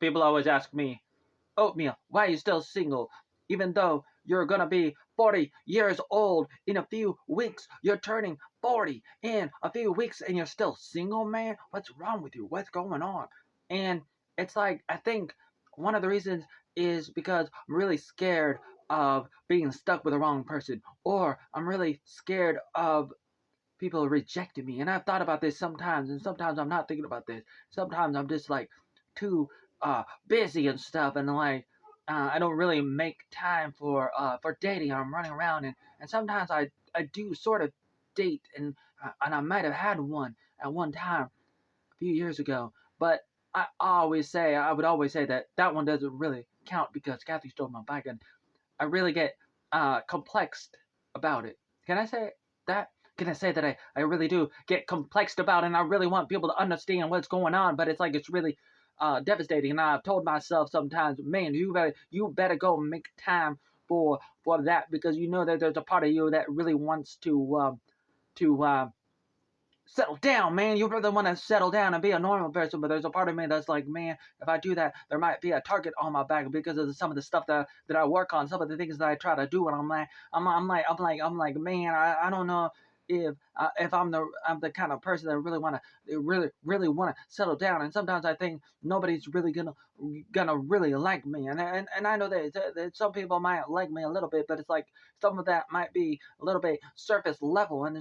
People always ask me, Oatmeal, why are you still single? Even though you're gonna be 40 years old in a few weeks. You're turning 40 in a few weeks and you're still single, man? What's wrong with you? What's going on? And it's like, I think one of the reasons is because I'm really scared of being stuck with the wrong person, or I'm really scared of people rejecting me. And I've thought about this sometimes, and sometimes I'm not thinking about this. Sometimes I'm just like too busy and stuff, and like I don't really make time for dating. I'm running around, and sometimes I do sort of date, and I might have had one at one time a few years ago, but I would always say that that one doesn't really count because Kathy stole my bike, and I really get complexed about it. Can I say that? Can I say that I really do get complexed about it, and I really want people to understand what's going on, but it's like it's really devastating. And I've told myself sometimes, man, you better go make time for that, because you know that there's a part of you that really wants to settle down, man. You really want to settle down and be a normal person, but there's a part of me that's like, man, if I do that, there might be a target on my back because of some of the stuff that I work on, some of the things that I try to do, and I'm like, man, I don't know if I'm the kind of person that really want to settle down, and sometimes I think nobody's really gonna really like me, and I know that some people might like me a little bit, but it's like some of that might be a little bit surface level, and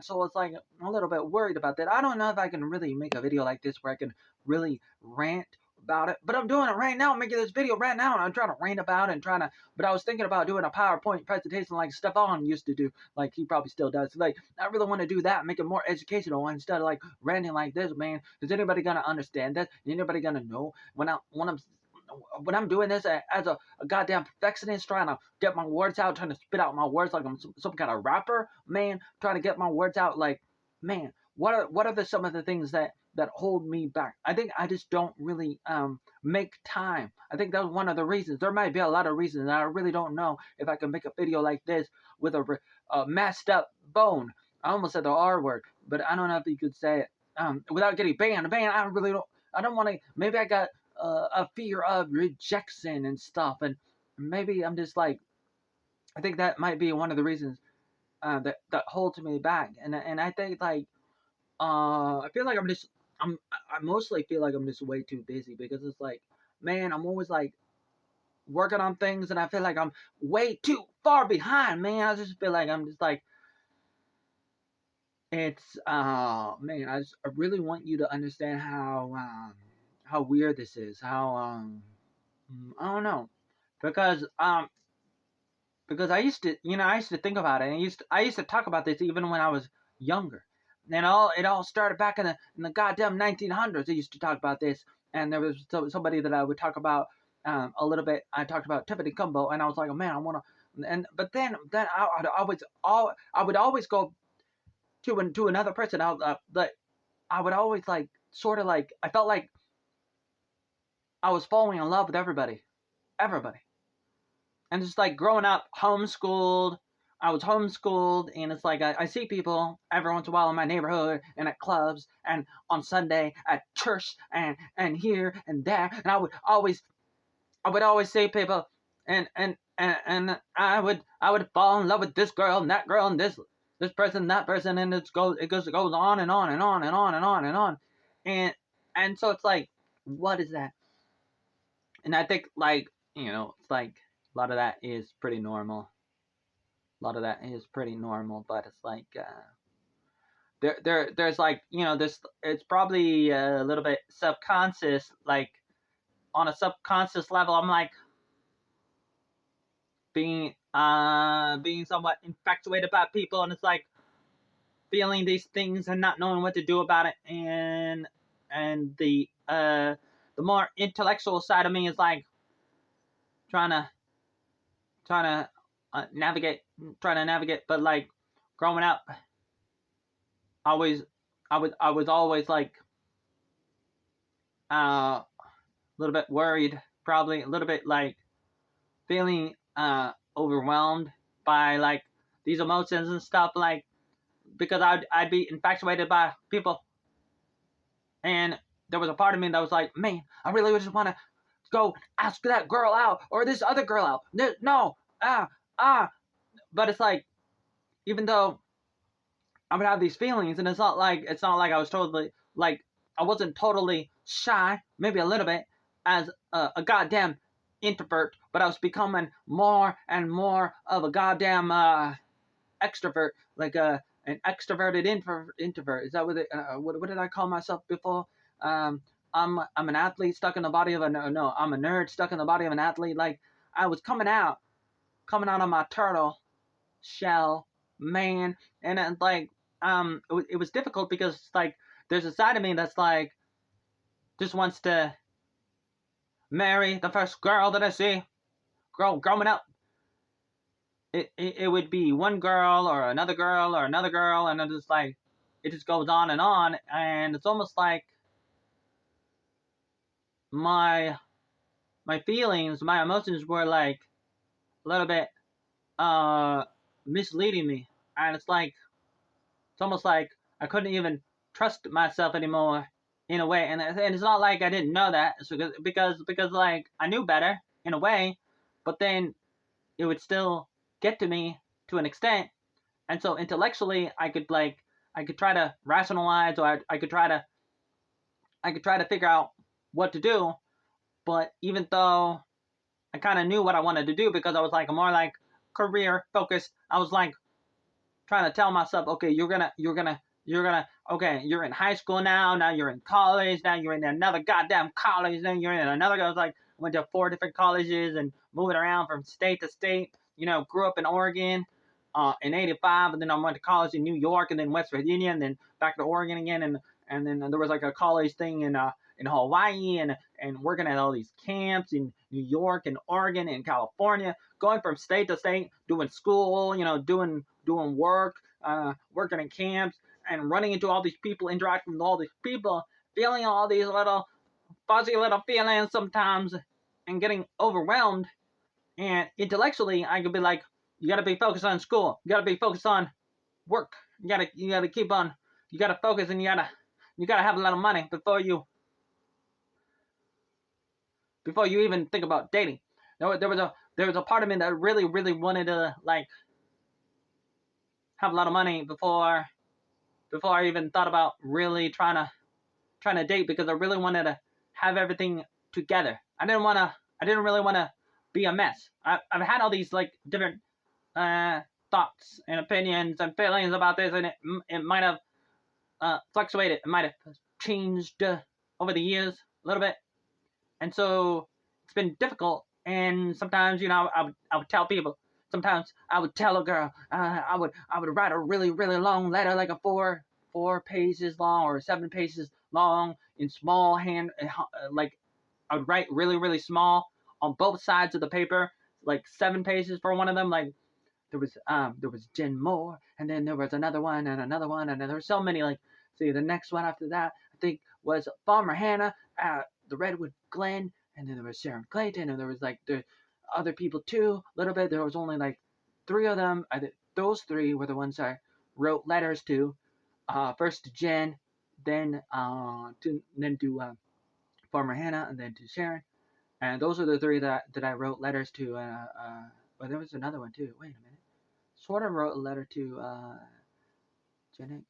so it's like I'm a little bit worried about that. I don't know if I can really make a video like this where I can really rant about it, but I'm doing it right now. I'm making this video right now, and I'm trying to rant about it and trying to. But I was thinking about doing a PowerPoint presentation like Stefan used to do, like he probably still does. Like I really want to do that, make it more educational instead of like ranting like this, man. Is anybody gonna understand that? Is anybody gonna know when I'm doing this as a goddamn perfectionist, trying to get my words out, trying to spit out my words like I'm some kind of rapper, man, trying to get my words out like, man, what are some of the things that hold me back? I think I just don't really make time. I think that's one of the reasons. There might be a lot of reasons, and I really don't know if I can make a video like this with a messed up bone. I almost said the R word, but I don't know if you could say it without getting banned. I really don't. I don't want to. Maybe I got a fear of rejection and stuff, and maybe I'm just like, I think that might be one of the reasons that holds me back, and I think like I feel like I mostly feel like I'm just way too busy, because it's like, man, I'm always like working on things, and I feel like I'm way too far behind, man. I just feel like I'm just like, it's man, I really want you to understand how weird this is, how I don't know, because I used to think about it, and I used to talk about this even when I was younger. And it all started back in the goddamn 1900s. I used to talk about this, and there was somebody that I would talk about a little bit. I talked about Tiffany Cumbo, and I was like, oh man, I want to. And but then I would always go to another person. I would always like sort of like, I felt like I was falling in love with everybody. And just like growing up homeschooled, I was homeschooled, and it's like I see people every once in a while in my neighborhood and at clubs and on Sunday at church and here and there, and I would always see people, and I would fall in love with this girl and that girl and this person, that person, and it goes on and on and on and on and on and on, and and so it's like, what is that? And I think, like, it's like a lot of that is pretty normal. A lot of that is pretty normal, but it's like there's like, this, it's probably a little bit subconscious, like on a subconscious level. I'm like being somewhat infatuated by people, and it's like feeling these things and not knowing what to do about it, and the more intellectual side of me is like trying to trying to navigate, but like growing up, always I was always like a little bit worried, probably a little bit like feeling overwhelmed by like these emotions and stuff, like because I'd be infatuated by people, and there was a part of me that was like, man, I really just want to go ask that girl out or this other girl out. No, but it's like, even though I would have these feelings, and it's not like I was totally like, I wasn't totally shy, maybe a little bit, as a goddamn introvert, but I was becoming more and more of a goddamn extrovert, like an extroverted introvert. Is that what did I call myself before? I'm an athlete stuck in the body of a no. I'm a nerd stuck in the body of an athlete. Like, I was coming out of my turtle shell, man, and like it was difficult because like there's a side of me that's like just wants to marry the first girl that I see. Growing up, it would be one girl or another girl or another girl, and it just goes on, and it's almost like my feelings, my emotions were like a little bit misleading me, and it's almost like I couldn't even trust myself anymore in a way, and it's not like I didn't know that, because like I knew better in a way, but then it would still get to me to an extent. And so intellectually, I could try to rationalize, or I could try to figure out what to do. But even though I kind of knew what I wanted to do, because I was like more like career focused, I was like trying to tell myself, okay, you're gonna, okay, you're in high school now. Now you're in college. Now you're in another goddamn college. Then you're in another. I was like, went to 4 different colleges and moving around from state to state. Grew up in Oregon in '85, and then I went to college in New York, and then West Virginia, and then back to Oregon again, and then there was like a college thing in Hawaii, and working at all these camps in New York and Oregon and California, going from state to state, doing school, doing work, working in camps, and running into all these people, interacting with all these people, feeling all these little fuzzy little feelings sometimes, and getting overwhelmed. And intellectually, I could be like, you gotta be focused on school, you gotta be focused on work, you gotta keep on, you gotta focus, and you gotta have a lot of money before you even think about dating. There was a part of me that really, really wanted to like have a lot of money before I even thought about really trying to date, because I really wanted to have everything together. I didn't really want to be a mess. I've had all these like different thoughts and opinions and feelings about this, and it might have fluctuated. It might have changed over the years a little bit, and so it's been difficult. And sometimes, I would tell people. Sometimes I would tell a girl. I would write a really, really long letter, like a four pages long or 7 pages long, in small hand. Like, I would write really, really small on both sides of the paper, like 7 pages for one of them. Like, there was Jen Moore, and then there was another one, and another one, and there were so many. Like, see, the next one after that, I think, was Farmer Hannah at the Redwood Glen, and then there was Sharon Clayton, and there was like the other people too, a little bit. There was only like 3 of them. Those 3 were the ones I wrote letters to. First to Jen, then to Farmer Hannah, and then to Sharon. And those are the 3 that I wrote letters to. But there was another one too. Wait a minute. Sort of wrote a letter to Jeanette.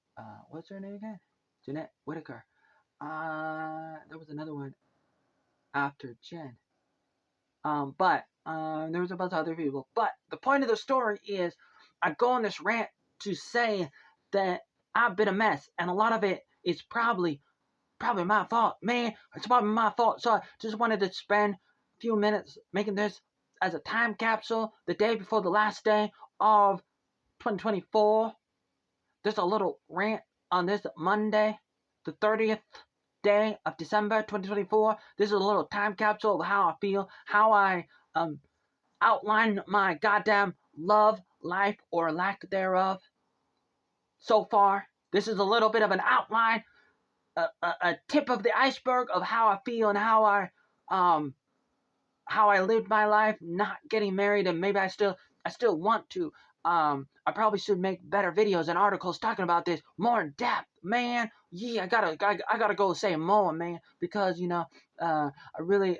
What's her name again? Jeanette Whitaker. There was another one after Jen. But there was a bunch of other people. But the point of the story is, I go on this rant to say that I've been a mess, and a lot of it is probably my fault, man. It's probably my fault. So I just wanted to spend a few minutes making this as a time capsule, the day before the last day of 2024. There's a little rant on this Monday, the 30th day of December 2024. This is a little time capsule of how I feel, how I outline my goddamn love life, or lack thereof, so far. This is a little bit of an outline, a tip of the iceberg of how I feel, and how I lived my life not getting married, and maybe I still want to. I probably should make better videos and articles talking about this more in depth, man. Yeah, I gotta go say more, man, because I really